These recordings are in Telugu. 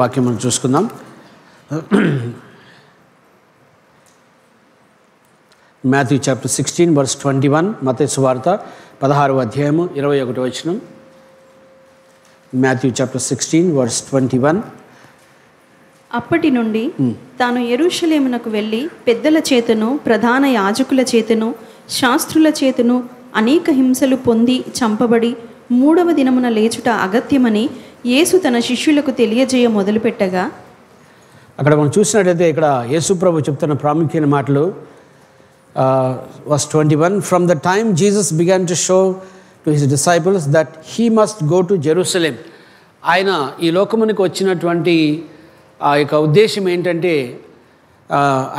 వాక్యం మనం చూసుకుందాం. మాథ్యూ చాప్టర్ 16 వర్స్ 21, మత్తయి సువార్త 16వ అధ్యాయము 21వ వచనం. Matthew chapter 16 verse 21. అప్పటి నుండి తాను యెరూషలేమునకు వెళ్ళి పెద్దల చేతను ప్రధాన యాజకుల చేతను శాస్త్రుల చేతను అనేక హింసలు పొంది చంపబడి 3వ దినమున లేచుట అగత్యమని యేసు తన శిష్యులకు తెలియజేయ మొదలుపెట్టగా, అక్కడ మనం చూసినట్లయితే ఇక్కడ యేసు ప్రభు చెప్తున్న ప్రాముఖ్యమైన మాటలు. Verse 21, from the time Jesus began to show to his disciples that he must go to Jerusalem. ఆయన ఈ లోకమునికి వచ్చినటువంటి ఆ యొక్క ఉద్దేశం ఏంటంటే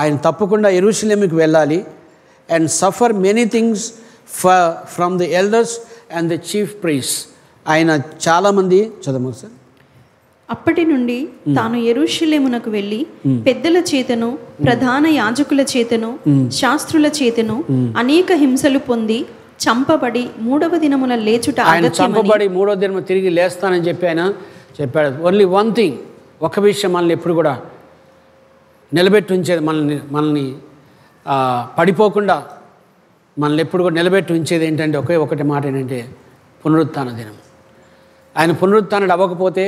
ఆయన తప్పకుండా యెరూషలేముకి వెళ్ళాలి and suffer many things from the elders and the chief priest. ఆయన చాలామంది చదవము సార్. అప్పటి నుండి తాను యెరూషలేమునకు వెళ్ళి పెద్దల చేతను ప్రధాన యాజకుల చేతను శాస్త్రుల చేతను అనేక హింసలు పొంది చంపబడి 3వ దినమున లేచుట ఆయన చంపబడి 3వ దినము తిరిగి లేస్తానని చెప్పి ఆయన చెప్పాడు. ఓన్లీ వన్ థింగ్, ఒక విషయం మనల్ని ఎప్పుడు కూడా నిలబెట్టి ఉంచేది, మనల్ని పడిపోకుండా మనల్ని ఎప్పుడు కూడా నిలబెట్టి ఉంచేది ఏంటంటే ఒకే ఒకటి మాట ఏంటంటే పునరుత్థాన దినం. ఆయన పునరుత్థానుడు అవ్వకపోతే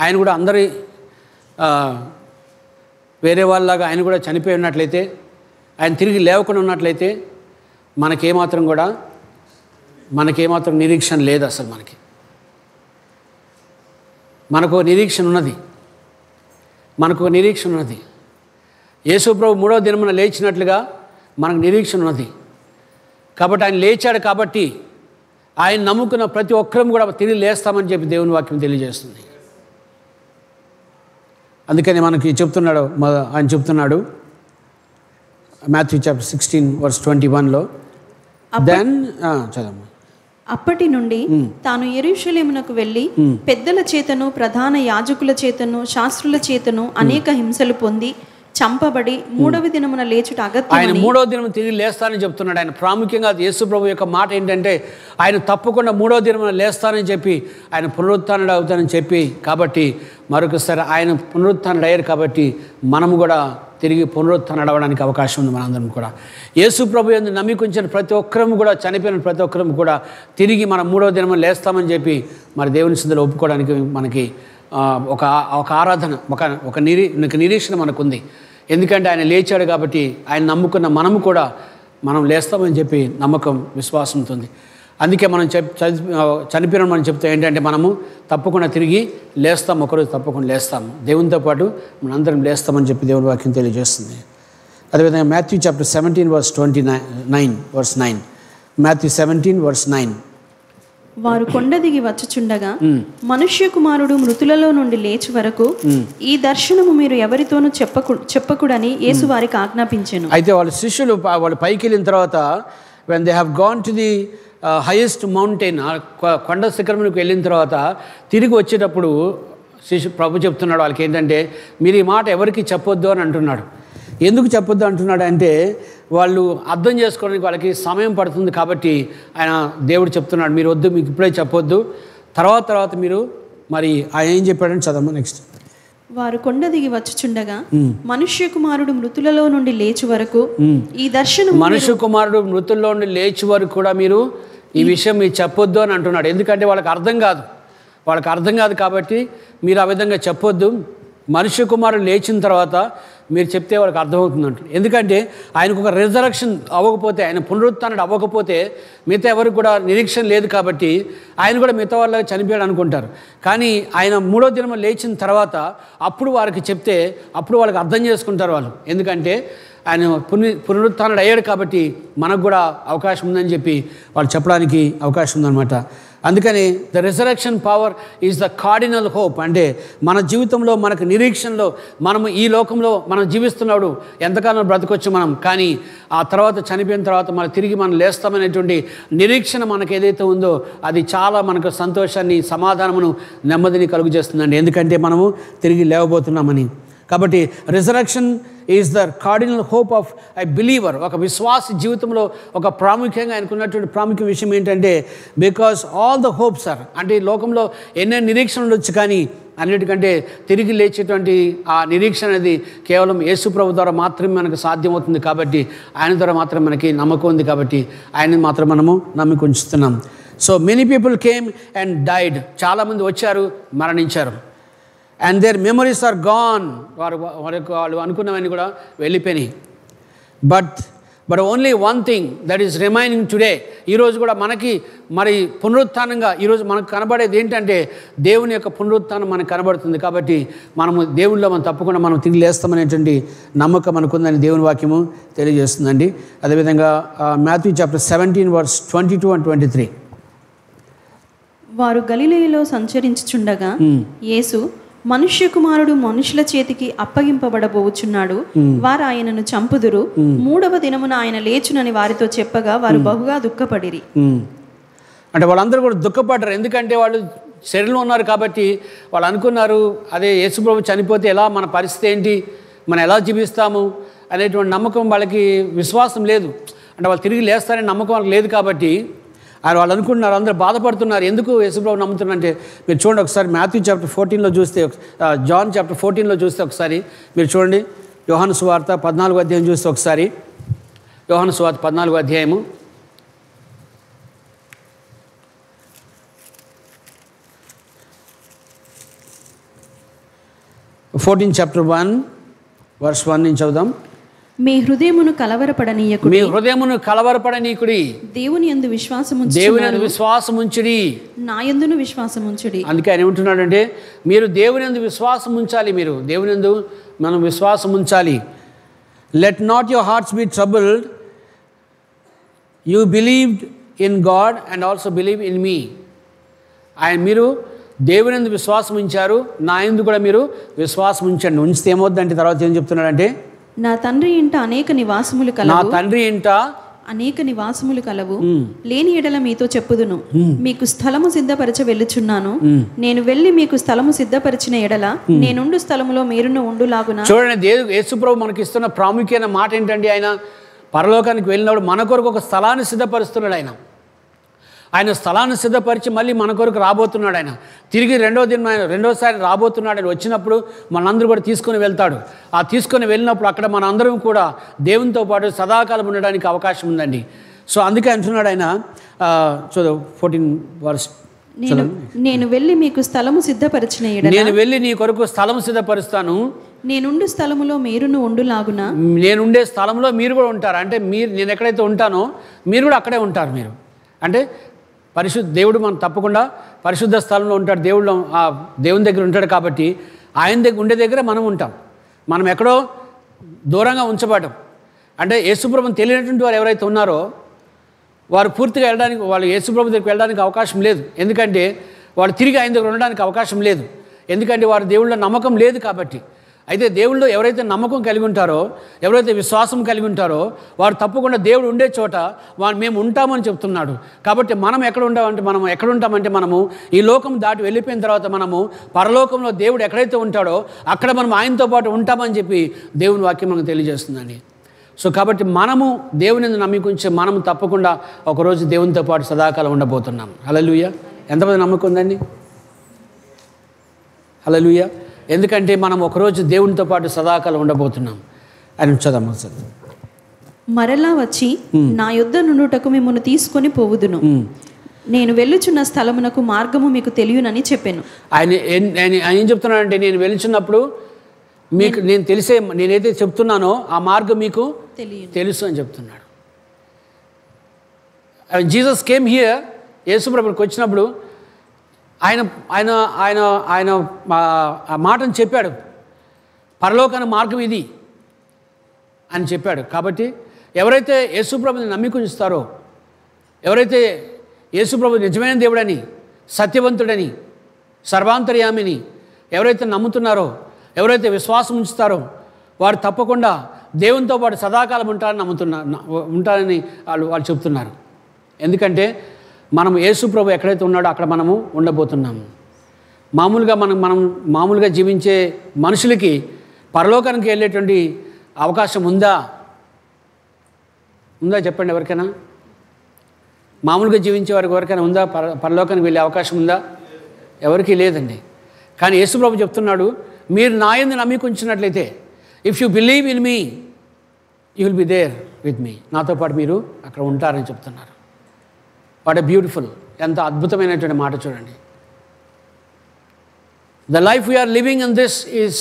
ఆయన కూడా అందరి వేరే వాళ్ళలాగా ఆయన కూడా చనిపోయి ఉన్నట్లయితే, ఆయన తిరిగి లేవకుండా ఉన్నట్లయితే మనకేమాత్రం నిరీక్షణ లేదు. అసలు మనకు నిరీక్షణ ఉన్నది. యేసు ప్రభు 3వ దినమున లేచినట్లుగా మనకు నిరీక్షణ ఉన్నది. కాబట్టి ఆయన లేచాడు కాబట్టి ఆయన నమ్ముకున్న ప్రతి ఒక్కరం కూడా తిరిగి లేస్తామని చెప్పి దేవుని వాక్యం తెలియజేస్తుంది. అందుకని మనకి ఆయన చెప్తున్నాడు మాథ్యూ చాప్టర్ 16 వర్స్ 21లో. దెన్ చదమ్మా. అప్పటి నుండి తాను యెరూషలేమునకు వెళ్ళి పెద్దల చేతను ప్రధాన యాజకుల చేతను శాస్త్రుల చేతను అనేక హింసలు పొంది చంపబడి 3వ దినమున లేచుట అగత్యమని, ఆయన 3వ దినం తిరిగి లేస్తానని చెప్తున్నాడు. ఆయన ప్రాముఖ్యంగా యేసు ప్రభు యొక్క మాట ఏంటంటే ఆయన తప్పకుండా 3వ దినమున లేస్తానని చెప్పి ఆయన పునరుత్థానుడు అవుతానని చెప్పి, కాబట్టి మరొకసారి ఆయన పునరుత్థానుడు అయ్యారు కాబట్టి మనము కూడా తిరిగి పునరుత్థానుడు అవ్వడానికి అవకాశం ఉంది. మనందరం కూడా యేసు ప్రభు యందు నమ్మికుంచిన ప్రతి ఒక్కరము కూడా, చనిపోయిన ప్రతి ఒక్కరము కూడా తిరిగి మనం 3వ దినమున లేస్తామని చెప్పి మరి దేవుని సన్నిధిలో ఒప్పుకోవడానికి మనకి ఒక ఆరాధన, ఒక నిరీక్షణ మనకుంది. ఎందుకంటే ఆయన లేచాడు కాబట్టి ఆయన నమ్ముకున్న మనం లేస్తామని చెప్పి నమ్మకం, విశ్వాసంతో ఉంది. అందుకే మనం చనిపోయిన మనం చెప్తే ఏంటంటే మనము తప్పకుండా తిరిగి లేస్తాం, ఒకరోజు తప్పకుండా లేస్తాము, దేవునితో పాటు మనందరం లేస్తామని చెప్పి దేవుని వాక్యం తెలియజేస్తుంది. అదేవిధంగా Matthew chapter 17 verse 9. Matthew 17 verse 9. వారు కొండ దిగి వచ్చుచుండగా మనుష్య కుమారుడు మృతులలో నుండి లేచి వరకు ఈ దర్శనము మీరు ఎవరితోనూ చెప్పకుడని యేసు వారికి ఆజ్ఞాపించెను. అయితే వాళ్ళ శిష్యులు వాళ్ళు పైకి వెళ్ళిన తర్వాత when they have gone to the highest mountain, కొండ శిఖరమునికి వెళ్ళిన తర్వాత తిరిగి వచ్చేటప్పుడు ప్రభు చెప్తున్నాడు వాళ్ళకి ఏంటంటే మీరు ఈ మాట ఎవరికి చెప్పొద్దు అని అంటున్నాడు. ఎందుకు చెప్పొద్దు అంటున్నాడు అంటే వాళ్ళు అర్థం చేసుకోవడానికి వాళ్ళకి సమయం పడుతుంది కాబట్టి దేవుడు చెప్తున్నాడు మీరు వద్దు, మీకు ఇప్పుడే చెప్పొద్దు, తర్వాత మీరు మరి ఆయన ఏం చెప్పాడని చదవము నెక్స్ట్. వారు కొండ దిగి వచ్చుచుండగా మనుష్య కుమారుడు మృతులలో నుండి లేచి వరకు ఈ దర్శనం మనుష్య కుమారుడు మృతుల్లో నుండి లేచి వరకు కూడా మీరు ఈ విషయం మీరు చెప్పొద్దు అని అంటున్నాడు. ఎందుకంటే వాళ్ళకి అర్థం కాదు కాబట్టి మీరు ఆ విధంగా చెప్పొద్దు. మనుష్య కుమారుడు లేచిన తర్వాత మీరు చెప్తే వాళ్ళకి అర్థమవుతుందంట. ఎందుకంటే ఆయనకు ఒక రిజరక్షన్ అవ్వకపోతే, ఆయన పునరుత్థానుడు అవ్వకపోతే మిగతా ఎవరికి కూడా నిరీక్షణ లేదు కాబట్టి ఆయన కూడా మిగతా వాళ్ళకి చనిపోయాడు అనుకుంటారు. కానీ ఆయన 3వ దినం లేచిన తర్వాత అప్పుడు వారికి చెప్తే అప్పుడు వాళ్ళకి అర్థం చేసుకుంటారు వాళ్ళు. ఎందుకంటే ఆయన పునరుత్థానుడు అయ్యాడు కాబట్టి మనకు కూడా అవకాశం ఉందని చెప్పి వాళ్ళు చెప్పడానికి అవకాశం ఉందన్నమాట. అందుకని the resurrection power is the cardinal hope. అంటే మన జీవితంలో మనకు నిరీక్షణలో మనము ఈ లోకంలో మనం జీవిస్తున్నాడు ఎంతకాలం బ్రతకొచ్చు మనం, కానీ ఆ తర్వాత చనిపోయిన తర్వాత తిరిగి మనం లేస్తామనేటువంటి నిరీక్షణ మనకు ఏదైతే ఉందో అది చాలా మనకు సంతోషాన్ని, సమాధానమును, నెమ్మదిని కలుగు చేస్తుందండి. ఎందుకంటే మనము తిరిగి లేవబోతున్నామని. కాబట్టి resurrection is the cardinal hope of a believer. ఒక విశ్వాస జీవితంలో ఒక ప్రాముఖ్యంగా ఆయనకున్నటువంటి ప్రాముఖ్య విషయం ఏంటంటే because all the hopes are, అంటే ఈ లోకంలో ఎన్నో నిరీక్షణ ఉండొచ్చు కానీ అన్నిటికంటే తిరిగి లేచేటువంటి ఆ నిరీక్షణ అనేది కేవలం యేసు ప్రభు ద్వారా మాత్రమే మనకు సాధ్యమవుతుంది. కాబట్టి ఆయన ద్వారా మాత్రం మనకి నమ్మకం ఉంది. కాబట్టి ఆయన్ని మాత్రం మనము నమ్మిక ఉంచుతున్నాం. So many people came and died. చాలామంది వచ్చారు, మరణించారు. And their memories are gone. వాళ్ళు అనుకున్నవన్నీ కూడా వెళ్ళిపోయినాయి. But only one thing that is remaining today. ఈరోజు కూడా మనకి మరి పునరుత్థానంగా ఈరోజు మనకు కనబడేది ఏంటంటే దేవుని యొక్క పునరుత్థానం మనకు కనబడుతుంది. కాబట్టి మనము దేవుళ్ళలో మనం తప్పకుండా మనం తిరిగి లేస్తామనేటువంటి నమ్మకం మనకుందని దేవుని వాక్యము తెలియజేస్తుందండి. అదేవిధంగా మాథ్యూ చాప్టర్ 17 verse 22 and 23. వారు గలిలయలో సంచరించుచుండగా యేసు, మనుష్య కుమారుడు మనుషుల చేతికి అప్పగింపబడబోచున్నాడు, వారు ఆయనను చంపుదురు, 3వ దినమున ఆయన లేచునని వారితో చెప్పగా వారు బహుగా దుఃఖపడిరి. అంటే వాళ్ళందరూ కూడా దుఃఖపడ్డారు. ఎందుకంటే వాళ్ళు శరీరంలో ఉన్నారు కాబట్టి వాళ్ళు అనుకున్నారు, అదే యేసుప్రభు చనిపోతే ఎలా, మన పరిస్థితి ఏంటి, మనం ఎలా జీవిస్తాము అనేటువంటి నమ్మకం వాళ్ళకి, విశ్వాసం లేదు. అంటే వాళ్ళు తిరిగి లేస్తారనే నమ్మకం వాళ్ళకి లేదు. కాబట్టి వాళ్ళు అనుకుంటున్నారు, అందరూ బాధపడుతున్నారు. ఎందుకు యేసుప్రభు నమ్ముతున్నారంటే మీరు చూడండి ఒకసారి మాథ్యూ చాప్టర్ 14లో చూస్తే, జాన్ చాప్టర్ 14లో చూస్తే ఒకసారి మీరు చూడండి. యోహాను సువార్త 14వ అధ్యాయం చూస్తే ఒకసారి, యోహాను సువార్త 14వ అధ్యాయము 14 chapter 1 verse 1 నుంచి చదువుదాం. మీ హృదయమును కలవరపడనీయకుడి, మీ హృదయమును కలవరపడనీకుడి, దేవుని యందు విశ్వాసముంచుడి, దేవుని యందు విశ్వాసముంచుడి, నా యందును విశ్వాసముంచుడి. అందుకే ఆయన ఏమంటున్నాడంటే మీరు దేవుని యందు విశ్వాసం ఉంచాలి, మీరు దేవుని యందు మనం విశ్వాసం ఉంచాలి. Let not your hearts B troubled, you believed in God and also believe in మీ. మీరు దేవుని యందు విశ్వాసం ఉంచారు, నా యందు కూడా మీరు విశ్వాసం ఉంచండి. ఉంచితే ఏమవుద్దంటే తర్వాత ఏం చెప్తున్నాడంటే, నా తండ్రి ఇంట అనేక నివాసములు కలవు, నా తండ్రి ఇంట అనేక నివాసములు కలవు, లేని ఎడల మీతో చెప్పుదును, మీకు స్థలము సిద్ధపరచ వెళ్ళుచున్నాను. నేను వెళ్ళి మీకు స్థలము సిద్ధపరిచిన ఎడల నేనుండు స్థలములో మీరును ఉండులాగున. చూడండి, యేసుప్రభు మనకి ఇస్తున్న ప్రాముఖ్యమైన మాట ఏంటంటే, ఆయన పరలోకానికి వెళ్ళినప్పుడు మన కొరకు ఒక స్థలాన్ని సిద్ధపరుస్తున్నాడు. ఆయన స్థలాన్ని సిద్ధపరిచి మళ్ళీ మన కొరకు రాబోతున్నాడు. ఆయన తిరిగి రెండోసారి రాబోతున్నాడు. ఆయన వచ్చినప్పుడు మనందరూ కూడా తీసుకొని వెళ్తాడు. ఆ తీసుకొని వెళ్ళినప్పుడు అక్కడ మనందరం కూడా దేవునితో పాటు సదాకాలం ఉండడానికి అవకాశం ఉందండి. సో అందుకే అంటున్నాడు ఆయన, 14 verse, నేను వెళ్ళి మీకు స్థలము సిద్ధపరిచిన ఎడల, నేను వెళ్ళి నీ కొరకు స్థలం సిద్ధపరుస్తాను, నేనుండు స్థలములో మీరును ఉండులాగున. నేనుండే స్థలంలో మీరు కూడా ఉంటారు. అంటే నేను ఎక్కడైతే ఉంటానో మీరు కూడా అక్కడే ఉంటారు. మీరు అంటే దేవుడు మనం తప్పకుండా పరిశుద్ధ స్థలంలో ఉంటాడు. దేవుని దగ్గర ఉంటాడు. కాబట్టి ఆయన దగ్గర ఉండే దగ్గర మనం ఉంటాం. మనం ఎక్కడో దూరంగా ఉంచబడ్డం. అంటే యేసుప్రభుని తెలియనటువంటి వారు ఎవరైతే ఉన్నారో వారు పూర్తిగా వాళ్ళు యేసుప్రభు దగ్గరికి వెళ్ళడానికి అవకాశం లేదు. ఎందుకంటే వాళ్ళు తిరిగి ఆయన దగ్గర ఉండడానికి అవకాశం లేదు. ఎందుకంటే వారు దేవుళ్ళ నమ్మకం లేదు. కాబట్టి అయితే దేవుళ్ళు ఎవరైతే నమ్మకం కలిగి ఉంటారో, ఎవరైతే విశ్వాసం కలిగి ఉంటారో వారు తప్పకుండా దేవుడు ఉండే చోట మేము ఉంటామని చెప్తున్నాడు. కాబట్టి మనం ఎక్కడ ఉంటామంటే మనము ఈ లోకం దాటి వెళ్ళిపోయిన తర్వాత మనము పరలోకంలో దేవుడు ఎక్కడైతే ఉంటాడో అక్కడ మనం ఆయనతో పాటు ఉంటామని చెప్పి దేవుని వాక్యం మనకు తెలియజేస్తుందండి. సో కాబట్టి మనము దేవుని నమ్మికుంటే మనము తప్పకుండా ఒకరోజు దేవునితో పాటు సదాకాలం ఉండబోతున్నాం. హల్లెలూయా. ఎంతమంది నమ్మకం ఉందండి? హల్లెలూయా. ఎందుకంటే మనం ఒకరోజు దేవునితో పాటు సదాకాలం ఉండబోతున్నాం అని చదవం. మరలా వచ్చి నా యొద్ద నుండుటకు మిమ్మును తీసుకొని పోవుదును, నేను వెళ్ళుచున్న స్థలమునకు మార్గము మీకు తెలియనని చెప్పాను. ఆయన ఏం చెప్తున్నాడంటే, నేను వెళ్ళుచున్నప్పుడు మీకు నేనైతే చెప్తున్నానో ఆ మార్గం మీకు తెలుసు అని చెప్తున్నాడు. జీసస్ కేమ్ హియర్, యేసుప్రభుకి వచ్చినప్పుడు ఆయన ఆయన ఆయన ఆయన ఆ మాటను చెప్పాడు, పరలోకాన మార్గం ఇది అని చెప్పాడు. కాబట్టి ఎవరైతే యేసుప్రభుని నమ్మికుంచుతారో, ఎవరైతే యేసుప్రభు నిజమైన దేవుడని, సత్యవంతుడని, సర్వాంతర్యామిని ఎవరైతే నమ్ముతున్నారో, ఎవరైతే విశ్వాసం ఉంచుతారో వారు తప్పకుండా దేవునితో పాటు సదాకాలం ఉంటారని వాళ్ళు చెప్తున్నారు. ఎందుకంటే మనం యేసుప్రభు ఎక్కడైతే ఉన్నాడో అక్కడ మనము ఉండబోతున్నాము. మామూలుగా జీవించే మనుషులకి పరలోకానికి వెళ్ళేటువంటి అవకాశం ఉందా చెప్పండి ఎవరికైనా? మామూలుగా జీవించే వారికి ఎవరికైనా ఉందా? పరలోకానికి వెళ్ళే అవకాశం ఉందా? ఎవరికీ లేదండి. కానీ యేసుప్రభు చెప్తున్నాడు, మీరు నా యందు నమ్మిక ఉంచినట్లయితే, if you believe in me you will be there with me, నాతో పాటు మీరు అక్కడ ఉంటారని చెప్తున్నారు. వాట్ ఎ బ్యూటిఫుల్, ఎంత అద్భుతమైనటువంటి మాట చూడండి. The life we're living in this is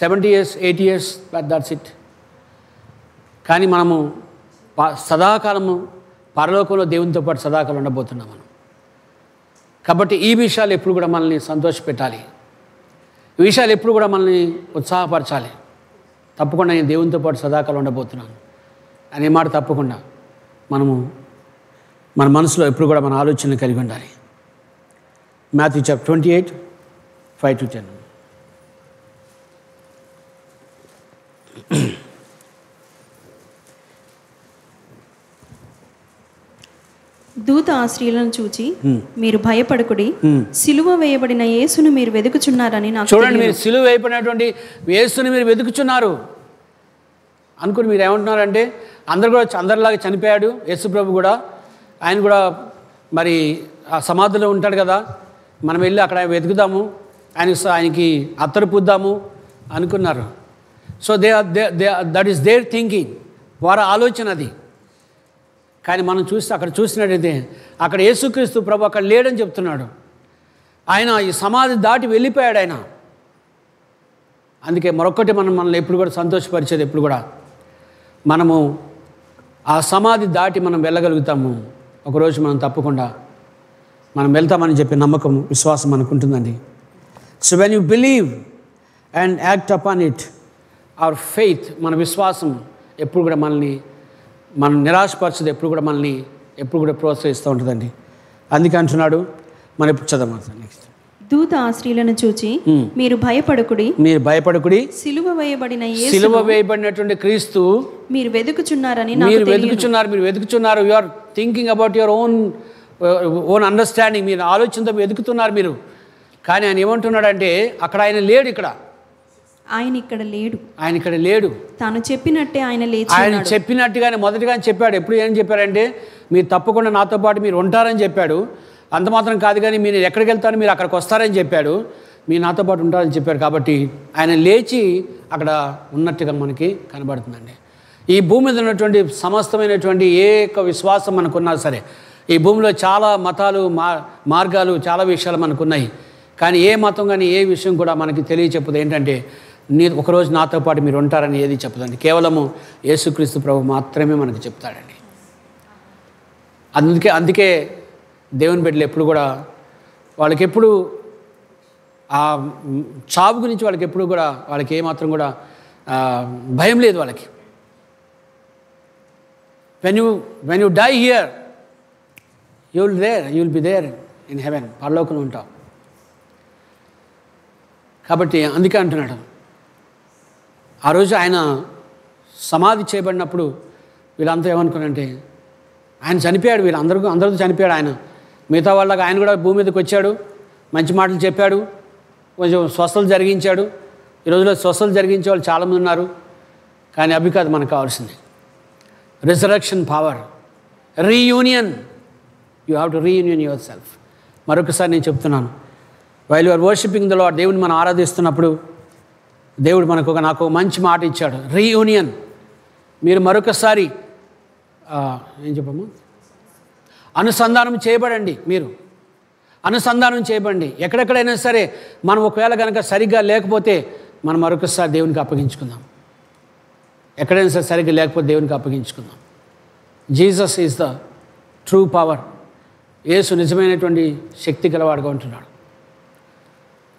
70 years, 80 years, but that's it. కానీ మనము సదాకాలము పరలోకంలో దేవునితో పాటు సదాకాలం ఉండబోతున్నాం మనం. కాబట్టి ఈ విషయాలు ఎప్పుడు కూడా మనల్ని సంతోషపెట్టాలి, ఈ విషయాలు ఎప్పుడు కూడా మనల్ని ఉత్సాహపరచాలి. తప్పకుండా నేను దేవునితో పాటు సదాకాలం ఉండబోతున్నాను అనే మాట తప్పకుండా మనము మన మనసులో ఎప్పుడు కూడా మన ఆలోచన కలిగి ఉండాలి. Matthew chapter 28, 5-10. దూత ఆ స్త్రీలను చూచి, మీరు భయపడకుడి, సిలువ వేయబడిన యేసును మీరు వెతుకుచున్నారని నాకు చూడండి. మీరు సిలువ వేయబడినటువంటి యేసుని మీరు వెతుకుచున్నారు అనుకుని మీరు ఏమంటున్నారంటే, అందరిలాగా చనిపోయాడు యేసు ప్రభు కూడా. ఆయన కూడా మరి ఆ సమాధిలో ఉంటాడు కదా, మనం వెళ్ళి అక్కడ వెతుకుదాము, ఆయనకి అత్తరు పూద్దాము అనుకున్నారు. So that is there thinking, వారి ఆలోచన అది. కానీ మనం అక్కడ చూసినట్టయితే అక్కడ యేసుక్రీస్తు ప్రభు అక్కడ లేడని చెప్తున్నాడు. ఆయన ఈ సమాధి దాటి వెళ్ళిపోయాడు ఆయన. అందుకే మరొక్కటి మనల్ని ఎప్పుడు కూడా సంతోషపరిచేది, ఎప్పుడు కూడా మనము ఆ సమాధి దాటి మనం వెళ్ళగలుగుతాము. ఒకరోజు మనం తప్పకుండా మనం వెళ్తామని చెప్పి నమ్మకం, విశ్వాసం మనకు ఉంటుందండి. So when you believe and act upon it, our faith, మన విశ్వాసం ఎప్పుడు కూడా మనం నిరాశపరచదు, ఎప్పుడు కూడా మనల్ని ఎప్పుడు కూడా ప్రోత్సహిస్తూ ఉంటుందండి. అందుకే అంటున్నాడు. మనం ఇప్పుడు చదవాలి నెక్స్ట్. దూత ఆ స్త్రీలను చూచి, మీరు భయపడకుడి, సిలువ వేయబడినటువంటి క్రీస్తు మీరు వెతుకుచున్నారు. You are thinking about your own understanding. మీరు ఆలోచనతో వెతుకుతున్నారు మీరు. కానీ ఆయన ఏమంటున్నాడంటే, అక్కడ ఆయన లేడు, ఆయన ఇక్కడ లేడు. తాను చెప్పినట్టే ఆయన చెప్పినట్టుగానే మొదటిగానే చెప్పాడు. ఎప్పుడు ఏం చెప్పారంటే, మీరు తప్పకుండా నాతో పాటు మీరు ఉంటారని చెప్పాడు. అంత మాత్రం కాదు, కానీ మీరు ఎక్కడికి వెళ్తారో మీరు అక్కడికి వస్తారని చెప్పాడు. మీరు నాతో పాటు ఉంటారని చెప్పాడు. కాబట్టి ఆయన లేచి అక్కడ ఉన్నట్టుగా మనకి కనబడుతుందండి. ఈ భూమి మీద ఉన్నటువంటి సమస్తమైనటువంటి ఏ యొక్క విశ్వాసం మనకున్నా సరే, ఈ భూమిలో చాలా మతాలు, మార్గాలు, చాలా విషయాలు మనకున్నాయి. కానీ ఏ మతం కానీ ఏ విషయం కూడా మనకి తెలియచెప్పదు. ఏంటంటే, ఒకరోజు నాతో పాటు మీరు ఉంటారని ఏది చెప్పదండి. కేవలము యేసుక్రీస్తు ప్రభు మాత్రమే మనకు చెప్తాడండి. అందుకే దేవుని బిడ్డలు ఎప్పుడు కూడా వాళ్ళకెప్పుడు ఆ చావు గురించి వాళ్ళకి ఏమాత్రం కూడా భయం లేదు వాళ్ళకి. When you die here you will be there in heaven, పరలోకంలో ఉంటావు. కాబట్టి అందుకే అంటున్నాడు, ఆ రోజు ఆయన సమాధి చేయబడినప్పుడు వీళ్ళంతా ఏమనుకున్నారంటే, ఆయన చనిపోయాడు, అందరితో చనిపోయాడు ఆయన. మిగతా వాళ్ళకి ఆయన కూడా భూమి మీదకి వచ్చాడు, మంచి మాటలు చెప్పాడు, కొంచెం స్వస్థలు జరిగించాడు. ఈ రోజులో స్వస్థలు జరిగించే వాళ్ళు చాలామంది ఉన్నారు. కానీ అవి కాదు మనకు కావాల్సింది. Resurrection power, reunion. You have to reunion your self. మరొకసారి నేను చెప్తున్నాను, while you are worshipping the lord, దేవుని మనం ఆరాధిస్తున్నప్పుడు దేవుడు నాకు మంచి మాట ఇచ్చాడు, రీయూనియన్. మీరు మరొకసారి ఏం చెప్పము, అనుసంధానం చేయబడండి. మీరు అనుసంధానం చేయబడండి. ఎక్కడెక్కడైనా సరే మనం ఒకవేళ కనుక సరిగ్గా లేకపోతే మనం మరొకసారి దేవునికి అప్పగించుకుందాం. ఎక్కడైనా సరే సరిగ్గా లేకపోతే దేవునికి అప్పగించుకుందాం. Jesus is the true power. యేసు నిజమైనటువంటి శక్తి గలవాడుగా ఉంటున్నాడు.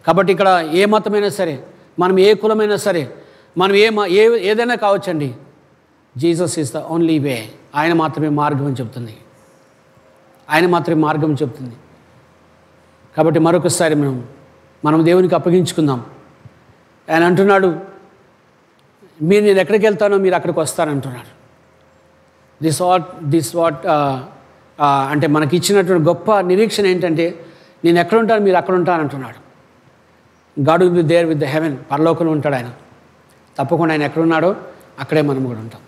కాబట్టి ఇక్కడ ఏ మతమైనా సరే, మనం ఏ కులమైనా సరే, మనం ఏదైనా కావచ్చండి, Jesus is the only way. ఆయన మాత్రమే మార్గం అని చెప్తుంది. ఆయన మాత్రమే మార్గం చెప్తుంది. కాబట్టి మరొకసారి మనం దేవునికి అప్పగించుకుందాం. ఆయన అంటున్నాడు, నేను ఎక్కడికి వెళ్తానో మీరు అక్కడికి వస్తారంటున్నాడు. దిస్ వాట్ అంటే మనకి ఇచ్చినటువంటి గొప్ప నిరీక్షణ ఏంటంటే, నేను ఎక్కడ ఉంటాను మీరు అక్కడ ఉంటానంటున్నాడు. God will be there with the heaven. పరలోకంలో ఉంటాడు ఆయన. తప్పకుండా ఆయన ఎక్కడున్నాడో అక్కడే మనం కూడా ఉంటాం.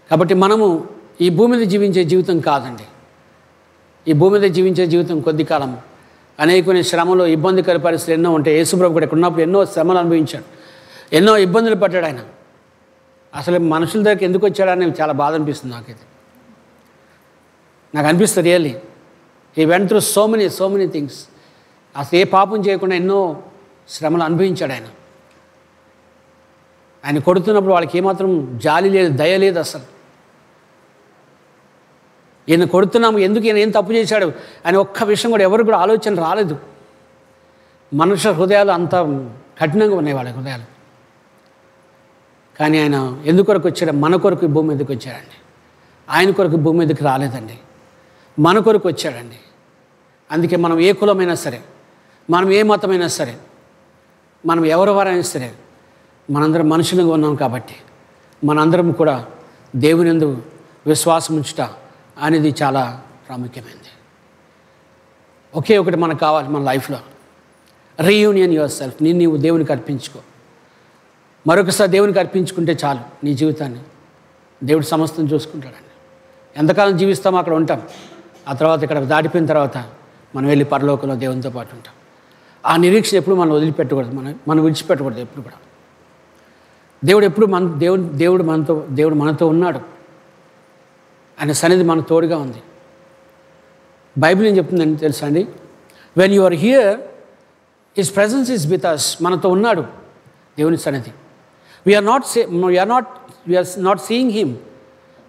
కాబట్టి మనము ఈ భూమి మీద జీవించే జీవితం కాదండి. ఈ భూమి మీద జీవించే జీవితం కొద్ది కాలం. అనేకమైన శ్రమలు, ఇబ్బందికర పరిస్థితులు ఎన్నో ఉంటాయి. యేసుప్రభు కూడా ఇక్కడ ఉన్నప్పుడు ఎన్నో శ్రమలు అనుభవించాడు, ఎన్నో ఇబ్బందులు పడ్డాడు ఆయన. అసలు మనుషుల దగ్గరికి ఎందుకు వచ్చాడని చాలా బాధ అనిపిస్తుంది నాకైతే. నాకు అనిపిస్తుంది really he went through so many things. అసలు ఏ పాపం చేయకుండా ఎన్నో శ్రమలు అనుభవించాడు ఆయన. ఆయన కొడుతున్నప్పుడు వాళ్ళకి ఏమాత్రం జాలి లేదు, దయ లేదు అసలు. ఈయన కొడుతున్నాము, ఎందుకు ఈయన ఏం తప్పు చేశాడు అని ఒక్క విషయం కూడా ఎవరు కూడా ఆలోచన రాలేదు. మనుష్య హృదయాలు అంత కఠినంగా ఉన్నాయి వాళ్ళ హృదయాలు. కానీ ఆయన ఎందుకొరకు వచ్చాడు? మన కొరకు భూమి మీదకి వచ్చాడండి. ఆయన కొరకు భూమి మీదకి రాలేదండి, మన కొరకు వచ్చాడండి. అందుకే మనం ఏ కులమైనా సరే, మనం ఏ మతమైనా సరే, మనం ఎవరెవరైనా సరే, మనందరం మనుషులుగా ఉన్నాం కాబట్టి మనందరం కూడా దేవుని యందు విశ్వాసం ఉంచుట అనేది చాలా ప్రాముఖ్యమైనది. ఒకే ఒకటి మనకు కావాలి మన లైఫ్లో, రీయూనియన్ యువర్ సెల్ఫ్. నీవు దేవునికి అర్పించుకో. మరొకసారి దేవునికి అర్పించుకుంటే చాలు నీ జీవితాన్ని. దేవుడు సమస్తం చూసుకుంటాడండి. ఎంతకాలం జీవిస్తామో అక్కడ ఉంటాం. ఆ తర్వాత ఇక్కడ దాటిపోయిన తర్వాత మనం వెళ్ళి పరలోకంలో దేవునితో పాటు ఉంటాం. ఆ నిరీక్షణ ఎప్పుడు మనం వదిలిపెట్టకూడదు, మనం విడిచిపెట్టకూడదు ఎప్పుడు కూడా. దేవుడు మనతో ఉన్నాడు. ఆయన సన్నిధి మనకు తోడుగా ఉంది. బైబిల్ ఏం చెప్తుందని తెలుసా అండి? When you are here his presence is with us. మనతో ఉన్నాడు దేవుని సన్నిధి. We're not seeing him,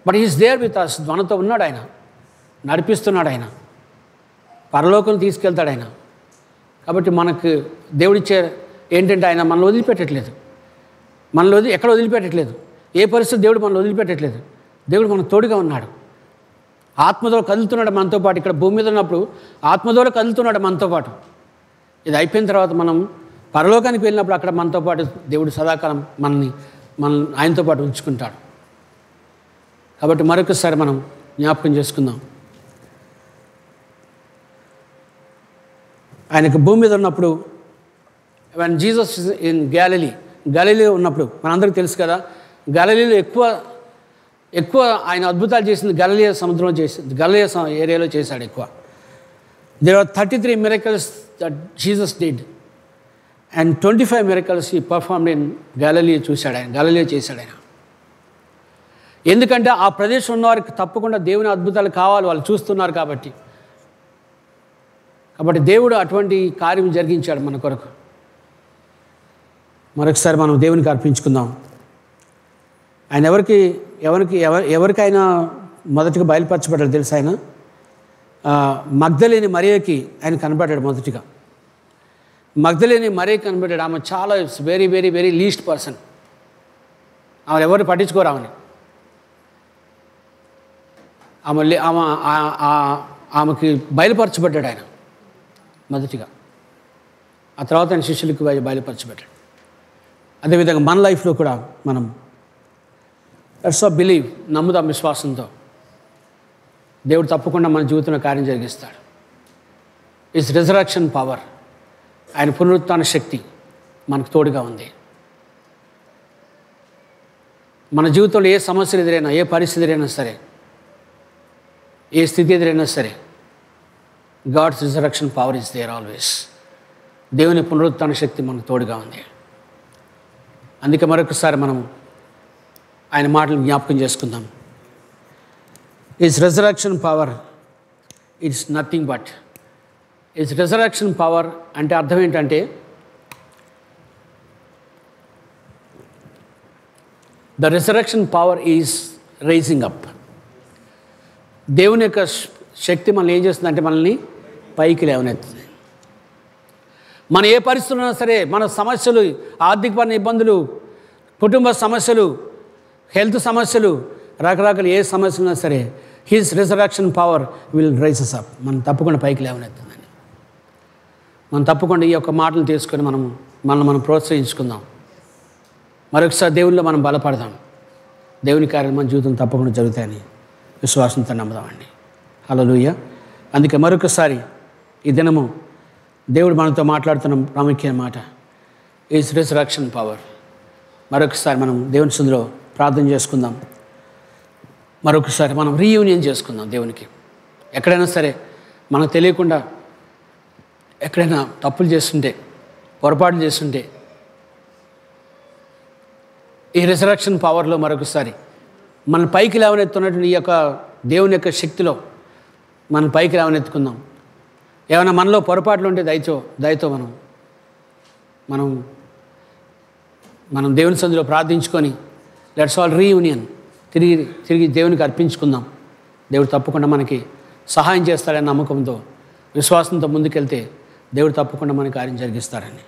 but he's there with us. మనతో ఉన్నాడు ఆయన, నడిపిస్తున్నాడు ఆయన, పరలోకం తీసుకెళ్తాడు ఆయన. కాబట్టి మనకు దేవుడిచ్చే ఏంటంటే ఆయన మనల్ని వదిలిపెట్టట్లేదు, ఎక్కడ వదిలిపెట్టట్లేదు. ఏ పరిస్థితి దేవుడు మనల్ని వదిలిపెట్టట్లేదు. దేవుడు మనకు తోడుగా ఉన్నాడు. ఆత్మతో కదులుతున్నాడు మనతో పాటు. ఇక్కడ భూమి మీద ఉన్నప్పుడు ఆత్మతో కదులుతున్నాడు మనతో పాటు. ఇది అయిపోయిన తర్వాత మనం పరలోకానికి వెళ్ళినప్పుడు అక్కడ మనతో పాటు దేవుడు సదాకాలం మన ఆయనతో పాటు ఉంచుకుంటాడు. కాబట్టి మరొకసారి మనం జ్ఞాపకం చేసుకుందాం. ఆయనకు భూమి మీద ఉన్నప్పుడు, వెన్ జీసస్ ఇన్ గలిలీలో ఉన్నప్పుడు, మనందరికీ తెలుసు కదా, గలిలీలో ఎక్కువ ఆయన అద్భుతాలు చేసింది గలిలయ సముద్రంలో చేసింది, గలిలయ ఏరియాలో చేశాడు ఎక్కువ. There are 33 miracles that Jesus did and 25 miracles he performed in గలిలయ చేశాడు ఆయన. ఎందుకంటే ఆ ప్రదేశం ఉన్నవారికి తప్పకుండా దేవుని అద్భుతాలు కావాలి, వాళ్ళు చూస్తున్నారు కాబట్టి దేవుడు అటువంటి కార్యం జరిగించాడు మన కొరకు. మరొకసారి మనం దేవునికి అర్పించుకుందాం. ఆయన ఎవరికైనా మొదటిగా బయలుపరచబడ్డాడు తెలుసు. ఆయన మగ్దలేని మరియకి ఆయన కనబడ్డాడు మొదటిగా. మగ్దలేని మరియకి కనబడ్డాడు. ఆమె చాలా very very very least person. ఆమె ఎవరు పట్టించుకోరు. ఆమెకి బయలుపరచబడ్డాడు ఆయన మొదటిగా. ఆ తర్వాత ఆయన శిష్యులకు బయలుపరచబడ్డాడు. అదేవిధంగా మన లైఫ్లో కూడా మనం లెట్స్ బిలీవ్, నమ్ముదాం విశ్వాసంతో. దేవుడు తప్పకుండా మన జీవితంలో కార్యం జరిగిస్తాడు. ఇట్స్ రిజరక్షన్ పవర్, ఆయన పునరుత్థాన శక్తి మనకు తోడుగా ఉంది. మన జీవితంలో ఏ సమస్యలు ఎదురైనా, ఏ పరిస్థితి ఎదురైనా సరే, ఏ స్థితి ఎదురైనా సరే, God's resurrection power is there always. దేవుని పునరుత్థాన శక్తి మనకు తోడుగా ఉంది. అందుకే మరొకసారి మనం ఆయన మాటలు జ్ఞాపకం చేసుకుందాం. It's resurrection power, it's nothing but. It's resurrection power అంటే అర్థం ఏంటంటే, the resurrection power is rising up. దేవుని యొక్క శక్తి మనల్ని ఏం చేస్తుందంటే మనల్ని పైకి లేవనెత్తుంది. మన ఏ పరిస్థితులు ఉన్నా సరే, మన సమస్యలు, ఆర్థికపరమైన ఇబ్బందులు, కుటుంబ సమస్యలు, హెల్త్ సమస్యలు, రకరకాల ఏ సమస్యలు ఉన్నా సరే, his resurrection power will rises up. మనం తప్పకుండా పైకి లేవనెత్తుందండి. మనం తప్పకుండా ఈ యొక్క మాటలు తీసుకొని మనం ప్రోత్సహించుకుందాం. మరొకసారి దేవుల్లో మనం బలపడదాం. దేవుని కార్యాలు మన జీవితం తప్పకుండా జరుగుతాయని విశ్వాసంతో నమ్ముదామండి. హల్లెలూయా. అందుకే మరొకసారి ఈ దినము దేవుడు మనతో మాట్లాడుతున్న ప్రాముఖ్యమైన మాట ఈజ్ రిజరక్షన్ పవర్. మరొకసారి మనం దేవుని సన్నిధిలో ప్రార్థన చేసుకుందాం. మరొకసారి మనం రీయూనియన్ చేసుకుందాం దేవునికి. ఎక్కడైనా సరే మనకు తెలియకుండా ఎక్కడైనా తప్పులు చేస్తుంటే, పొరపాట్లు చేస్తుంటే ఈ రిజరక్షన్ పవర్లో మరొకసారి మన పైకి లేవనెత్తున్నటువంటి ఈ యొక్క దేవుని యొక్క శక్తిలో మన పైకి లేవనెత్తుకుందాం. ఏమైనా మనలో పొరపాట్లు ఉంటే దయతో మనం దేవుని సన్నిధిలో ప్రార్థించుకొని లెట్స్ ఆల్ రీయూనియన్ తిరిగి దేవునికి అర్పించుకుందాం. దేవుడు తప్పకుండా మనకి సహాయం చేస్తాడని నమ్మకంతో, విశ్వాసంతో ముందుకెళ్తే దేవుడు తప్పకుండా మన కార్యం జరిగిస్తారని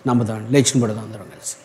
నమ్ముదాం. లేచిన పడదాం అందరం కలిసి.